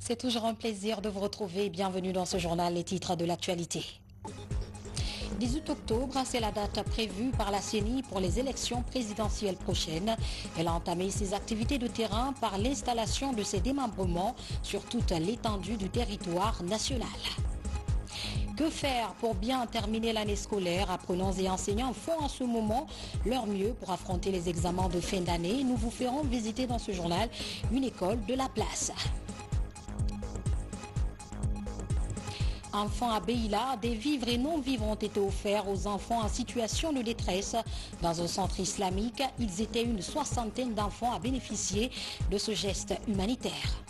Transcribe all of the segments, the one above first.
C'est toujours un plaisir de vous retrouver. Bienvenue dans ce journal, les titres de l'actualité. 18 octobre, c'est la date prévue par la CENI pour les élections présidentielles prochaines. Elle a entamé ses activités de terrain par l'installation de ses démembrements sur toute l'étendue du territoire national. Que faire pour bien terminer l'année scolaire? Apprenants et enseignants font en ce moment leur mieux pour affronter les examens de fin d'année. Nous vous ferons visiter dans ce journal une école de la place. Enfants à Beila, des vivres et non-vivres ont été offerts aux enfants en situation de détresse. Dans un centre islamique, ils étaient une soixantaine d'enfants à bénéficier de ce geste humanitaire.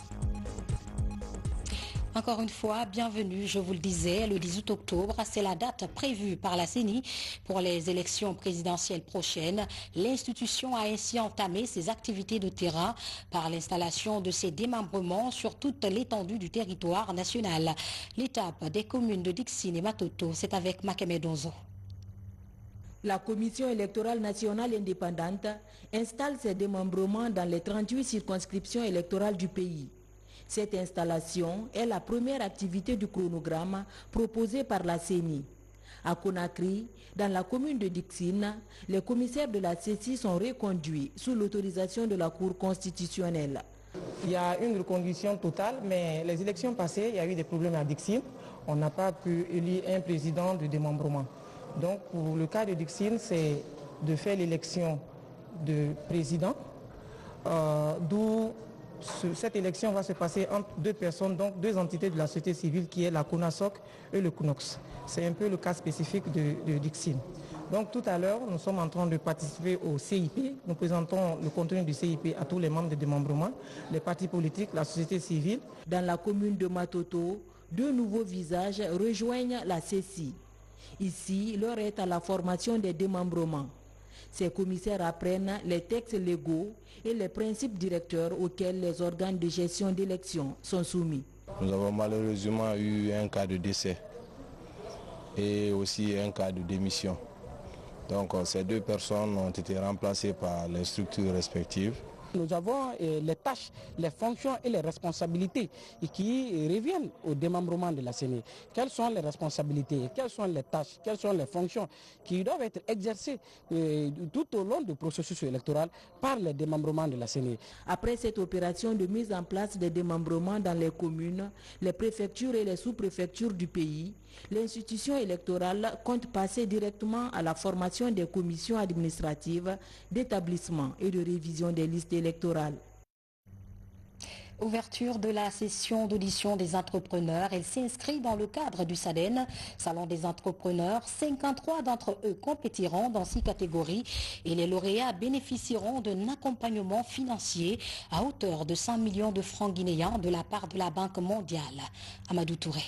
Encore une fois, bienvenue, je vous le disais, le 18 octobre, c'est la date prévue par la CENI pour les élections présidentielles prochaines. L'institution a ainsi entamé ses activités de terrain par l'installation de ses démembrements sur toute l'étendue du territoire national. L'étape des communes de Dixine et Matoto, c'est avec Makeme Donzo. La Commission électorale nationale indépendante installe ses démembrements dans les 38 circonscriptions électorales du pays. Cette installation est la première activité du chronogramme proposé par la CENI. À Conakry, dans la commune de Dixine, les commissaires de la CECI sont reconduits sous l'autorisation de la Cour constitutionnelle. Il y a une reconduction totale, mais les élections passées, il y a eu des problèmes à Dixine. On n'a pas pu élire un président de démembrement. Donc pour le cas de Dixine, c'est de faire l'élection de président, d'où cette élection va se passer entre deux personnes, donc deux entités de la société civile qui est la CONASOC et le CNOX. C'est un peu le cas spécifique de Dixine. Donc tout à l'heure, nous sommes en train de participer au CIP. Nous présentons le contenu du CIP à tous les membres de démembrement, les partis politiques, la société civile. Dans la commune de Matoto, deux nouveaux visages rejoignent la CECI. Ici, l'heure est à la formation des démembrements. Ces commissaires apprennent les textes légaux et les principes directeurs auxquels les organes de gestion d'élection sont soumis. Nous avons malheureusement eu un cas de décès et aussi un cas de démission. Donc ces deux personnes ont été remplacées par les structures respectives. Nous avons les tâches, les fonctions et les responsabilités qui reviennent au démembrement de la CENI. Quelles sont les responsabilités, quelles sont les tâches, quelles sont les fonctions qui doivent être exercées tout au long du processus électoral par le démembrement de la CENI. Après cette opération de mise en place des démembrements dans les communes, les préfectures et les sous-préfectures du pays, l'institution électorale compte passer directement à la formation des commissions administratives, d'établissement et de révision des listes électorales. Ouverture de la session d'audition des entrepreneurs. Elle s'inscrit dans le cadre du SADEN, Salon des entrepreneurs. 53 d'entre eux compétiront dans 6 catégories et les lauréats bénéficieront d'un accompagnement financier à hauteur de 100 millions de francs guinéens de la part de la Banque mondiale. Amadou Touré.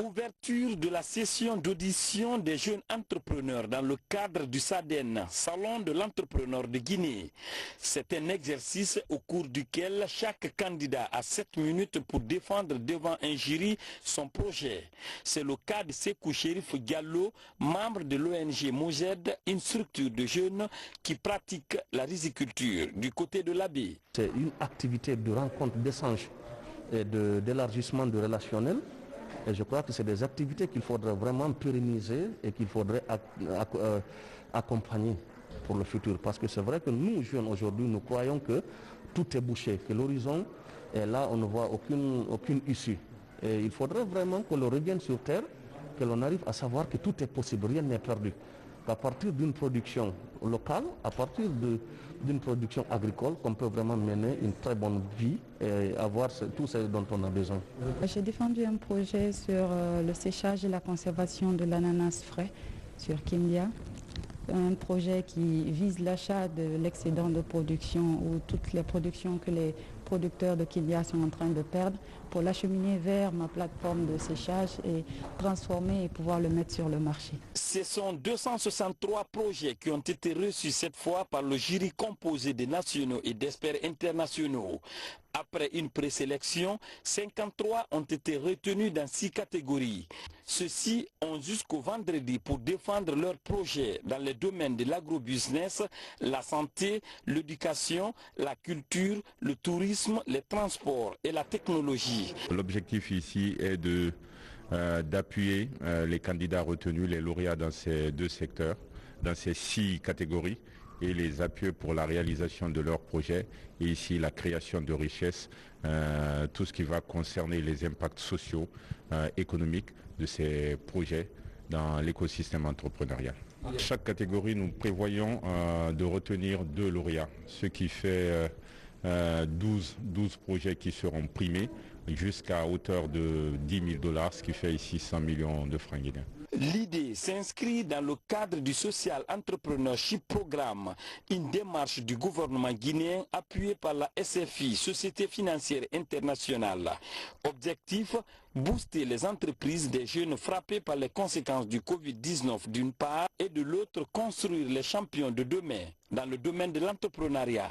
Ouverture de la session d'audition des jeunes entrepreneurs dans le cadre du SADEN, Salon de l'entrepreneur de Guinée. C'est un exercice au cours duquel chaque candidat a 7 minutes pour défendre devant un jury son projet. C'est le cas de Sekou Chérif Diallo, membre de l'ONG Mojed, une structure de jeunes qui pratiquent la riziculture du côté de l'Abbé. C'est une activité de rencontre, d'échange et d'élargissement de relationnel. Et je crois que c'est des activités qu'il faudrait vraiment pérenniser et qu'il faudrait accompagner pour le futur. Parce que c'est vrai que nous, jeunes, aujourd'hui, nous croyons que tout est bouché, que l'horizon est là, on ne voit aucune issue. Et il faudrait vraiment que l'on revienne sur terre, que l'on arrive à savoir que tout est possible, rien n'est perdu. Qu'à partir d'une production locale, à partir d'une production agricole, qu'on peut vraiment mener une très bonne vie et avoir tout ce dont on a besoin. J'ai défendu un projet sur le séchage et la conservation de l'ananas frais sur Kindia. Un projet qui vise l'achat de l'excédent de production ou toutes les productions que les producteurs de Kindia sont en train de perdre pour l'acheminer vers ma plateforme de séchage et transformer et pouvoir le mettre sur le marché. Ce sont 263 projets qui ont été reçus cette fois par le jury composé des nationaux et d'experts internationaux. Après une présélection, 53 ont été retenus dans 6 catégories. Ceux-ci ont jusqu'au vendredi pour défendre leurs projets dans les domaines de l'agrobusiness, la santé, l'éducation, la culture, le tourisme, les transports et la technologie. L'objectif ici est d'appuyer les candidats retenus, les lauréats dans ces 2 secteurs, dans ces 6 catégories, et les appuyer pour la réalisation de leurs projets et ici la création de richesses, tout ce qui va concerner les impacts sociaux, économiques de ces projets dans l'écosystème entrepreneurial. Chaque catégorie, nous prévoyons de retenir 2 lauréats, ce qui fait 12 projets qui seront primés jusqu'à hauteur de $10 000, ce qui fait ici 100 millions de francs guinéens. L'idée s'inscrit dans le cadre du Social Entrepreneurship Programme, une démarche du gouvernement guinéen appuyée par la SFI, Société financière internationale. Objectif, booster les entreprises des jeunes frappés par les conséquences du Covid-19 d'une part et de l'autre construire les champions de demain dans le domaine de l'entrepreneuriat.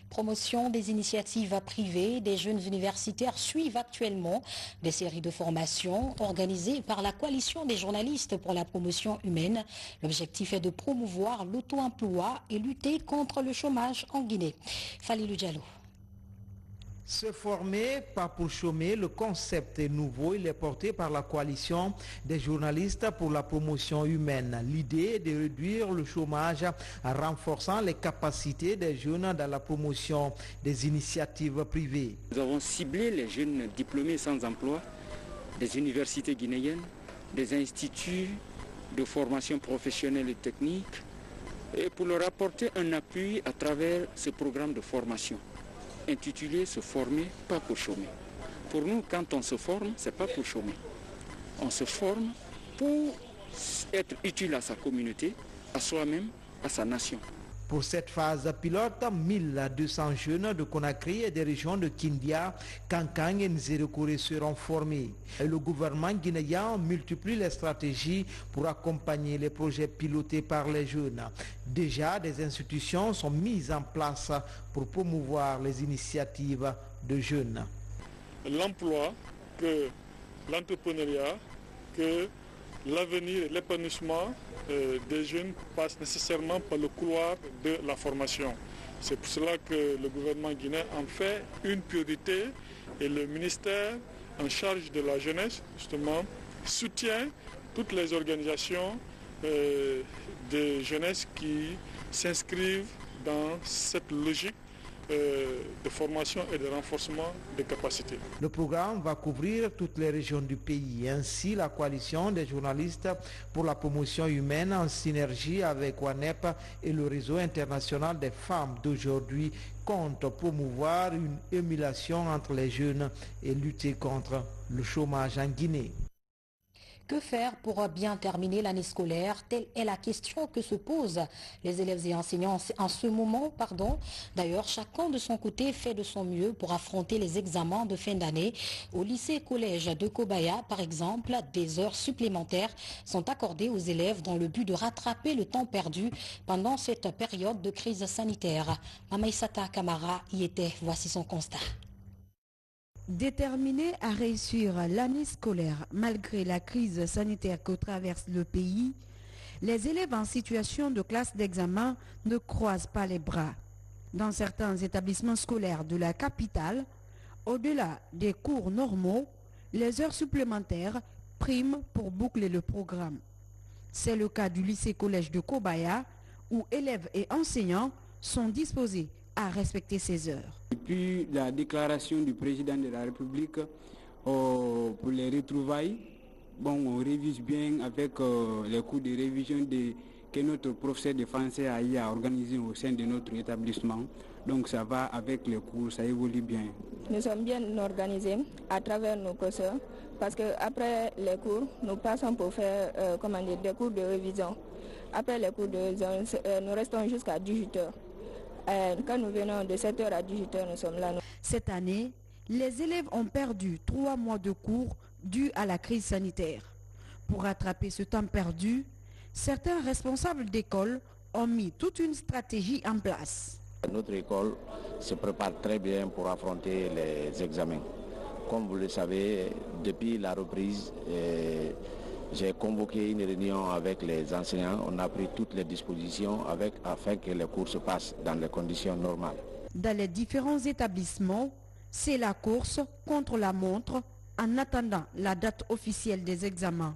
Promotion des initiatives privées, des jeunes universitaires suivent actuellement des séries de formations organisées par la coalition des journalistes pour la promotion humaine. L'objectif est de promouvoir l'auto-emploi et lutter contre le chômage en Guinée. Falilou Diallo. Se former, pas pour chômer, le concept est nouveau. Il est porté par la coalition des journalistes pour la promotion humaine. L'idée est de réduire le chômage en renforçant les capacités des jeunes dans la promotion des initiatives privées. Nous avons ciblé les jeunes diplômés sans emploi des universités guinéennes, des instituts de formation professionnelle et technique, et pour leur apporter un appui à travers ce programme de formation intitulé « Se former, pas pour chômer ». Pour nous, quand on se forme, ce n'est pas pour chômer. On se forme pour être utile à sa communauté, à soi-même, à sa nation. Pour cette phase pilote, 1200 jeunes de Conakry et des régions de Kindia, Kankang et Nzérekore seront formés. Et le gouvernement guinéen multiplie les stratégies pour accompagner les projets pilotés par les jeunes. Déjà, des institutions sont mises en place pour promouvoir les initiatives de jeunes. L'emploi, que l'entrepreneuriat, que l'avenir et l'épanouissement des jeunes passent nécessairement par le couloir de la formation. C'est pour cela que le gouvernement guinéen en fait une priorité et le ministère en charge de la jeunesse, justement, soutient toutes les organisations de jeunesse qui s'inscrivent dans cette logique de formation et de renforcement des capacités. Le programme va couvrir toutes les régions du pays. Ainsi, la coalition des journalistes pour la promotion humaine en synergie avec WANEP et le réseau international des femmes d'aujourd'hui compte promouvoir une émulation entre les jeunes et lutter contre le chômage en Guinée. Que faire pour bien terminer l'année scolaire? Telle est la question que se posent les élèves et enseignants en ce moment. D'ailleurs, chacun de son côté fait de son mieux pour affronter les examens de fin d'année. Au lycée et collège de Kobaya, par exemple, des heures supplémentaires sont accordées aux élèves dans le but de rattraper le temps perdu pendant cette période de crise sanitaire. Mamaïsata Kamara y était. Voici son constat. Déterminés à réussir l'année scolaire malgré la crise sanitaire que traverse le pays, les élèves en situation de classe d'examen ne croisent pas les bras. Dans certains établissements scolaires de la capitale, au-delà des cours normaux, les heures supplémentaires priment pour boucler le programme. C'est le cas du lycée-collège de Kobaya, où élèves et enseignants sont disposés à respecter ces heures. Depuis la déclaration du président de la République pour les retrouvailles, on révise bien avec les cours de révision que notre professeur de français a organisé au sein de notre établissement. Donc ça va avec les cours, ça évolue bien. Nous sommes bien organisés à travers nos professeurs parce qu'après les cours, nous passons pour faire des cours de révision. Après les cours de révision, nous restons jusqu'à 18h. Quand nous venons de 7h à 18h, nous sommes là. Cette année, les élèves ont perdu 3 mois de cours dus à la crise sanitaire. Pour rattraper ce temps perdu, certains responsables d'école ont mis toute une stratégie en place. Notre école se prépare très bien pour affronter les examens. Comme vous le savez, depuis la reprise, j'ai convoqué une réunion avec les enseignants. On a pris toutes les dispositions afin que les cours se passent dans les conditions normales. Dans les différents établissements, c'est la course contre la montre en attendant la date officielle des examens.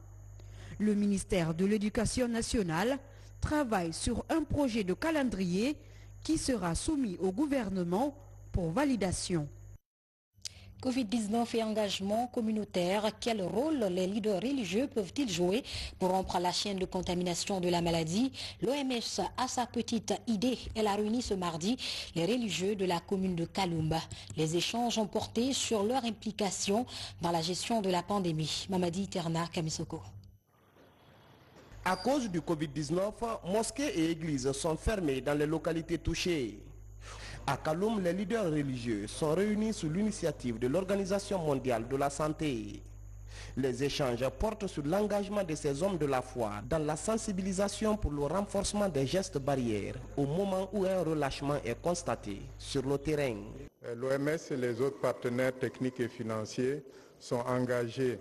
Le ministère de l'Éducation nationale travaille sur un projet de calendrier qui sera soumis au gouvernement pour validation. Covid-19 et engagement communautaire, quel rôle les leaders religieux peuvent-ils jouer pour rompre la chaîne de contamination de la maladie? L'OMS a sa petite idée. Elle a réuni ce mardi les religieux de la commune de Kaloumba. Les échanges ont porté sur leur implication dans la gestion de la pandémie. Mamadi Terna Kamisoko. À cause du Covid-19, mosquées et églises sont fermées dans les localités touchées. À Kaloum, les leaders religieux sont réunis sous l'initiative de l'Organisation mondiale de la santé. Les échanges portent sur l'engagement de ces hommes de la foi dans la sensibilisation pour le renforcement des gestes barrières au moment où un relâchement est constaté sur le terrain. L'OMS et les autres partenaires techniques et financiers sont engagés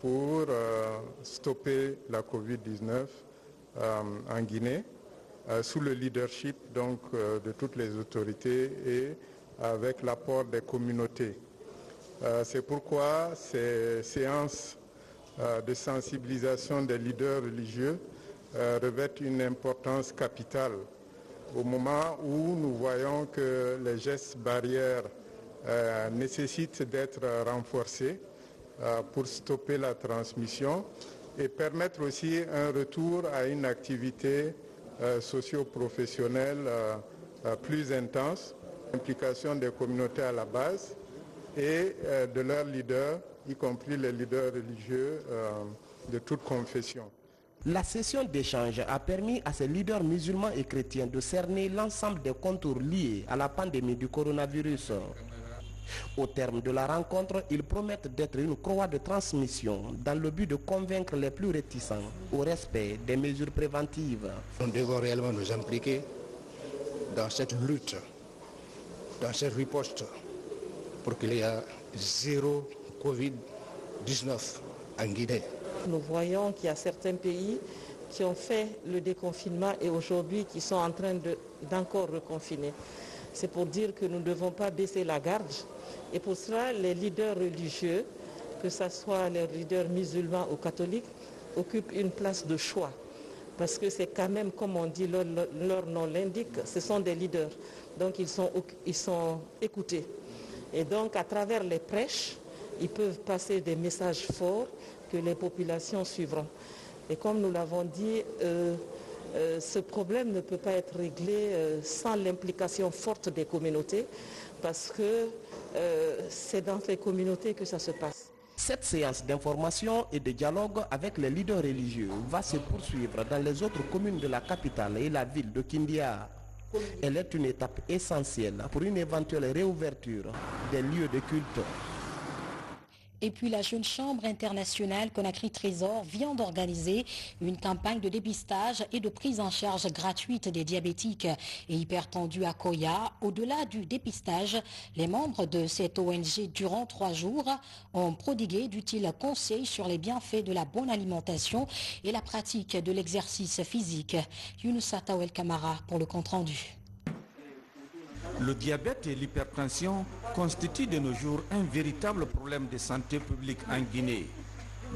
pour stopper la Covid-19 en Guinée, sous le leadership donc, de toutes les autorités et avec l'apport des communautés. C'est pourquoi ces séances de sensibilisation des leaders religieux revêtent une importance capitale au moment où nous voyons que les gestes barrières nécessitent d'être renforcés pour stopper la transmission et permettre aussi un retour à une activité socio-professionnelle plus intense, l'implication des communautés à la base et de leurs leaders, y compris les leaders religieux de toute confession. La session d'échange a permis à ces leaders musulmans et chrétiens de cerner l'ensemble des contours liés à la pandémie du coronavirus. Au terme de la rencontre, ils promettent d'être une croix de transmission dans le but de convaincre les plus réticents au respect des mesures préventives. Nous devons réellement nous impliquer dans cette lutte, dans cette riposte, pour qu'il y ait zéro Covid-19 en Guinée. Nous voyons qu'il y a certains pays qui ont fait le déconfinement et aujourd'hui qui sont en train d'encore reconfiner. C'est pour dire que nous ne devons pas baisser la garde. Et pour cela, les leaders religieux, que ce soit les leaders musulmans ou catholiques, occupent une place de choix. Parce que c'est quand même, comme on dit, leur nom l'indique, ce sont des leaders. Donc ils sont écoutés. Et donc à travers les prêches, ils peuvent passer des messages forts que les populations suivront. Et comme nous l'avons dit, ce problème ne peut pas être réglé sans l'implication forte des communautés, parce que c'est dans les communautés que ça se passe. Cette séance d'information et de dialogue avec les leaders religieux va se poursuivre dans les autres communes de la capitale et la ville de Kindia. Elle est une étape essentielle pour une éventuelle réouverture des lieux de culte. Et puis la Jeune Chambre internationale Conakry Trésor vient d'organiser une campagne de dépistage et de prise en charge gratuite des diabétiques et hypertendus à Koya. Au-delà du dépistage, les membres de cette ONG durant 3 jours ont prodigué d'utiles conseils sur les bienfaits de la bonne alimentation et la pratique de l'exercice physique. Younoussa Tawel Kamara pour le compte-rendu. Le diabète et l'hypertension constituent de nos jours un véritable problème de santé publique en Guinée.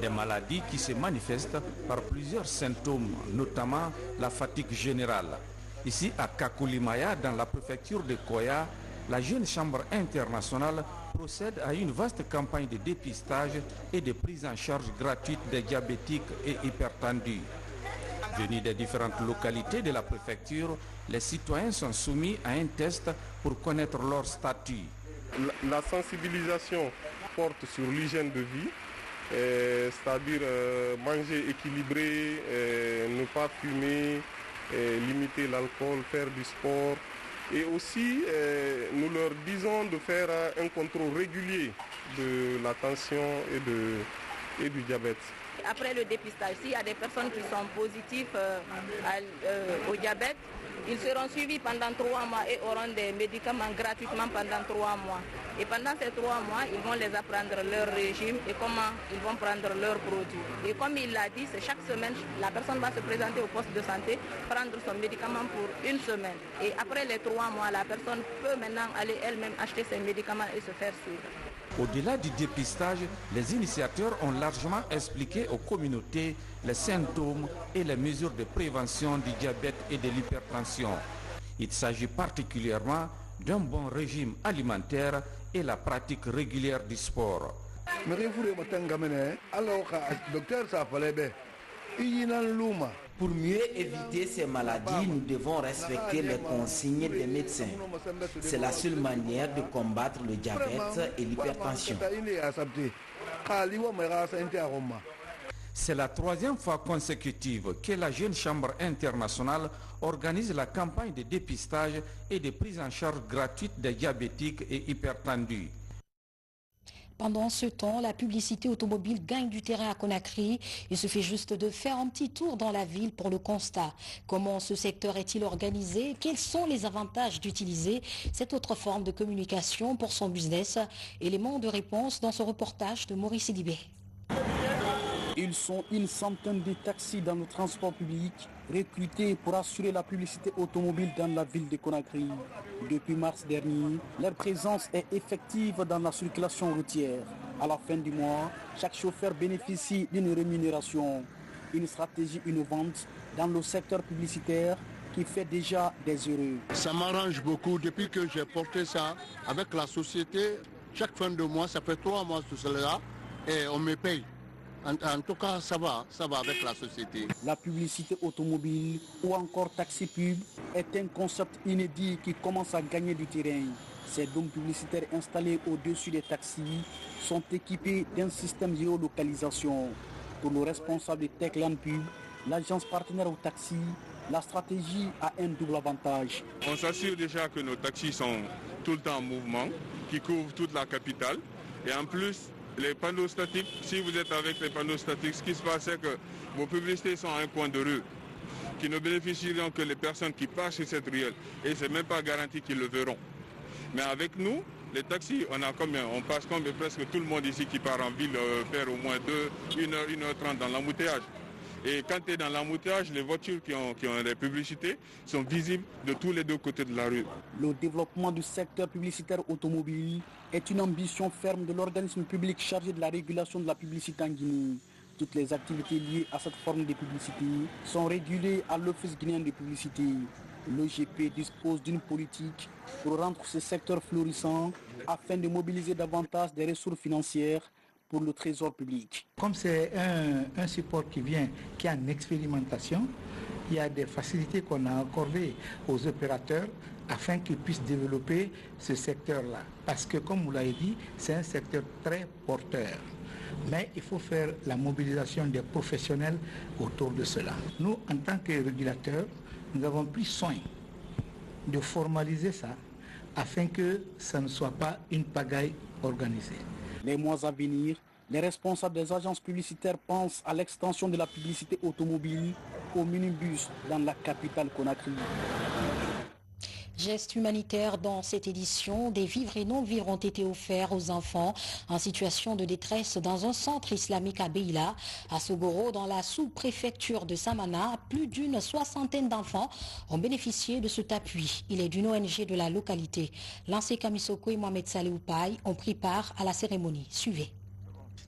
Des maladies qui se manifestent par plusieurs symptômes, notamment la fatigue générale. Ici à Kakoulimaya, dans la préfecture de Koya, la Jeune Chambre internationale procède à une vaste campagne de dépistage et de prise en charge gratuite des diabétiques et hypertendus. Venus des différentes localités de la préfecture, les citoyens sont soumis à un test pour connaître leur statut. La sensibilisation porte sur l'hygiène de vie, c'est-à-dire manger équilibré, ne pas fumer, limiter l'alcool, faire du sport. Et aussi, nous leur disons de faire un contrôle régulier de la tension et du diabète. Après le dépistage, s'il y a des personnes qui sont positives au diabète, ils seront suivis pendant 3 mois et auront des médicaments gratuitement pendant 3 mois. Et pendant ces 3 mois, ils vont les apprendre leur régime et comment ils vont prendre leurs produits. Et comme il l'a dit, c'est chaque semaine, la personne va se présenter au poste de santé, prendre son médicament pour 1 semaine. Et après les 3 mois, la personne peut maintenant aller elle-même acheter ses médicaments et se faire suivre. Au-delà du dépistage, les initiateurs ont largement expliqué aux communautés les symptômes et les mesures de prévention du diabète et de l'hypertension. Il s'agit particulièrement d'un bon régime alimentaire et la pratique régulière du sport. Pour mieux éviter ces maladies, nous devons respecter les consignes des médecins. C'est la seule manière de combattre le diabète et l'hypertension. C'est la 3e fois consécutive que la Jeune Chambre internationale organise la campagne de dépistage et de prise en charge gratuite des diabétiques et hypertendus. Pendant ce temps, la publicité automobile gagne du terrain à Conakry. Il suffit juste de faire un petit tour dans la ville pour le constat. Comment ce secteur est-il organisé? Quels sont les avantages d'utiliser cette autre forme de communication pour son business? Élément de réponse dans ce reportage de Maurice Sidibé. Ils sont une centaine de taxis dans le transport public recrutés pour assurer la publicité automobile dans la ville de Conakry. Depuis mars dernier, leur présence est effective dans la circulation routière. À la fin du mois, chaque chauffeur bénéficie d'une rémunération. Une stratégie innovante dans le secteur publicitaire qui fait déjà des heureux. Ça m'arrange beaucoup depuis que j'ai porté ça avec la société. Chaque fin de mois, ça fait 3 mois tout cela et on me paye. En tout cas, ça va avec la société. La publicité automobile ou encore taxi pub est un concept inédit qui commence à gagner du terrain. Ces dômes publicitaires installés au-dessus des taxis sont équipés d'un système de géolocalisation. Pour le responsable de Techland Pub, l'agence partenaire au taxi, la stratégie a un double avantage. On s'assure déjà que nos taxis sont tout le temps en mouvement, qui couvrent toute la capitale. Et en plus, les panneaux statiques, si vous êtes avec les panneaux statiques, ce qui se passe, c'est que vos publicités sont à un coin de rue, qui ne bénéficieront que les personnes qui passent sur cette ruelle. Et ce n'est même pas garanti qu'ils le verront. Mais avec nous, les taxis, on a combien? On passe combien? Presque tout le monde ici qui part en ville faire au moins 1h30 dans l'embouteillage. Et quand tu es dans l'embouteillage, les voitures qui ont des publicités sont visibles de tous les 2 côtés de la rue. Le développement du secteur publicitaire automobile est une ambition ferme de l'organisme public chargé de la régulation de la publicité en Guinée. Toutes les activités liées à cette forme de publicité sont régulées à l'Office guinéen de publicité. L'OGP dispose d'une politique pour rendre ce secteur florissant afin de mobiliser davantage des ressources financières pour le trésor public. Comme c'est un support qui est en expérimentation, il y a des facilités qu'on a accordées aux opérateurs afin qu'ils puissent développer ce secteur-là. Parce que, comme vous l'avez dit, c'est un secteur très porteur. Mais il faut faire la mobilisation des professionnels autour de cela. Nous, en tant que régulateurs, nous avons pris soin de formaliser ça afin que ça ne soit pas une pagaille organisée. Les mois à venir, les responsables des agences publicitaires pensent à l'extension de la publicité automobile aux minibus dans la capitale Conakry. Geste humanitaire dans cette édition, des vivres et non-vivres ont été offerts aux enfants en situation de détresse dans un centre islamique à Beila. À Sogoro, dans la sous-préfecture de Samana, plus d'une 60aine d'enfants ont bénéficié de cet appui. Il est d'une ONG de la localité. Lancé Kamisoko et Mohamed Saleh Oupaï ont pris part à la cérémonie. Suivez.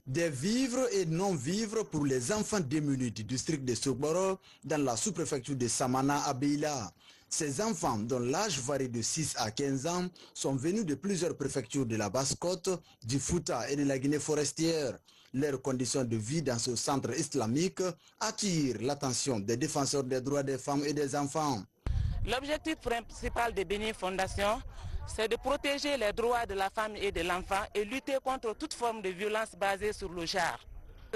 Des vivres et non-vivres pour les enfants démunis du district de Sogoro dans la sous-préfecture de Samana à Beila. Ces enfants, dont l'âge varie de 6 à 15 ans, sont venus de plusieurs préfectures de la Basse-Côte, du Fouta et de la Guinée forestière. Leurs conditions de vie dans ce centre islamique attirent l'attention des défenseurs des droits des femmes et des enfants. L'objectif principal de Bénin Fondation, c'est de protéger les droits de la femme et de l'enfant et lutter contre toute forme de violence basée sur le genre.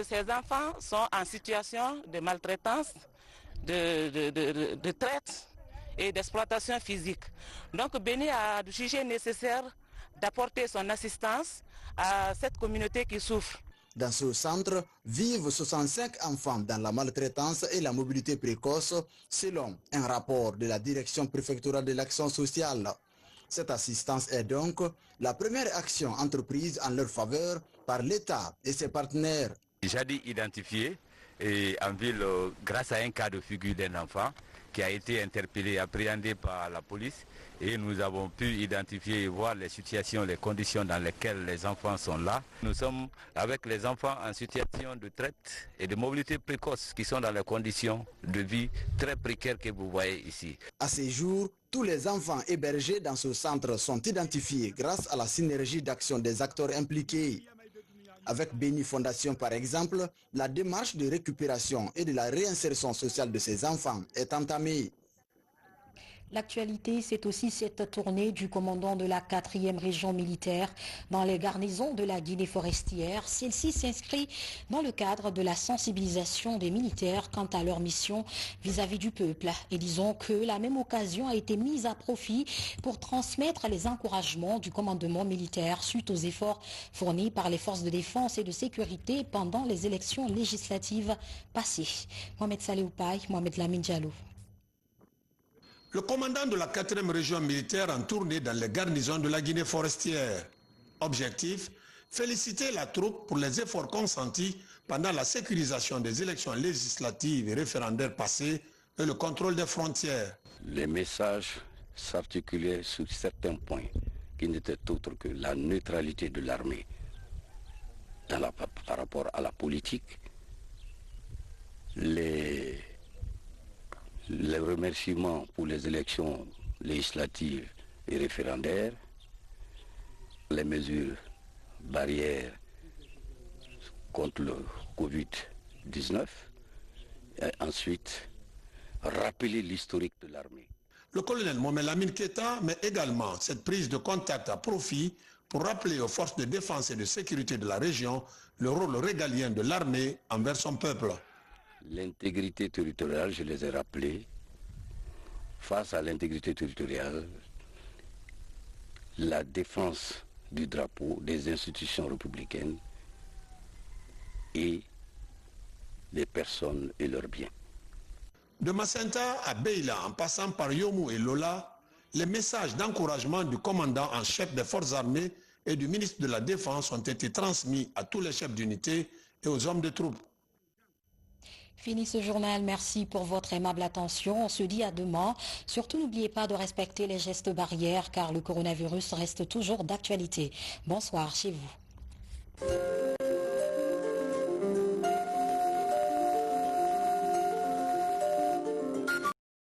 Ces enfants sont en situation de maltraitance, de traite et d'exploitation physique. Donc Bénin a jugé nécessaire d'apporter son assistance à cette communauté qui souffre. Dans ce centre vivent 65 enfants dans la maltraitance et la mobilité précoce, selon un rapport de la direction préfectorale de l'action sociale. Cette assistance est donc la première action entreprise en leur faveur par l'État et ses partenaires. J'ai dit identifié en ville grâce à un cas de figure d'un enfant qui a été interpellé et appréhendé par la police, et nous avons pu identifier et voir les situations, les conditions dans lesquelles les enfants sont là. Nous sommes avec les enfants en situation de traite et de mobilité précoce qui sont dans les conditions de vie très précaires que vous voyez ici. À ce jour, tous les enfants hébergés dans ce centre sont identifiés grâce à la synergie d'action des acteurs impliqués. Avec Béni Fondation par exemple, la démarche de récupération et de la réinsertion sociale de ces enfants est entamée. L'actualité, c'est aussi cette tournée du commandant de la 4e région militaire dans les garnisons de la Guinée forestière. Celle-ci s'inscrit dans le cadre de la sensibilisation des militaires quant à leur mission vis-à-vis du peuple. Et disons que la même occasion a été mise à profit pour transmettre les encouragements du commandement militaire suite aux efforts fournis par les forces de défense et de sécurité pendant les élections législatives passées. Mohamed Saleh Oupaï, Mohamed Lamine Diallo. Le commandant de la 4e région militaire en tournée dans les garnisons de la Guinée forestière. Objectif, féliciter la troupe pour les efforts consentis pendant la sécurisation des élections législatives et référendaires passées et le contrôle des frontières. Les messages s'articulaient sur certains points qui n'étaient autres que la neutralité de l'armée par rapport à la politique, les remerciements pour les élections législatives et référendaires, les mesures barrières contre le Covid-19, et ensuite rappeler l'historique de l'armée. Le colonel Mohamed Lamine Keita met également cette prise de contact à profit pour rappeler aux forces de défense et de sécurité de la région le rôle régalien de l'armée envers son peuple. L'intégrité territoriale, je les ai rappelés. Face à l'intégrité territoriale, la défense du drapeau, des institutions républicaines et des personnes et leurs biens. De Macenta à Beila, en passant par Yomou et Lola, les messages d'encouragement du commandant en chef des forces armées et du ministre de la Défense ont été transmis à tous les chefs d'unité et aux hommes de troupes. Fini ce journal, merci pour votre aimable attention. On se dit à demain. Surtout n'oubliez pas de respecter les gestes barrières car le coronavirus reste toujours d'actualité. Bonsoir chez vous.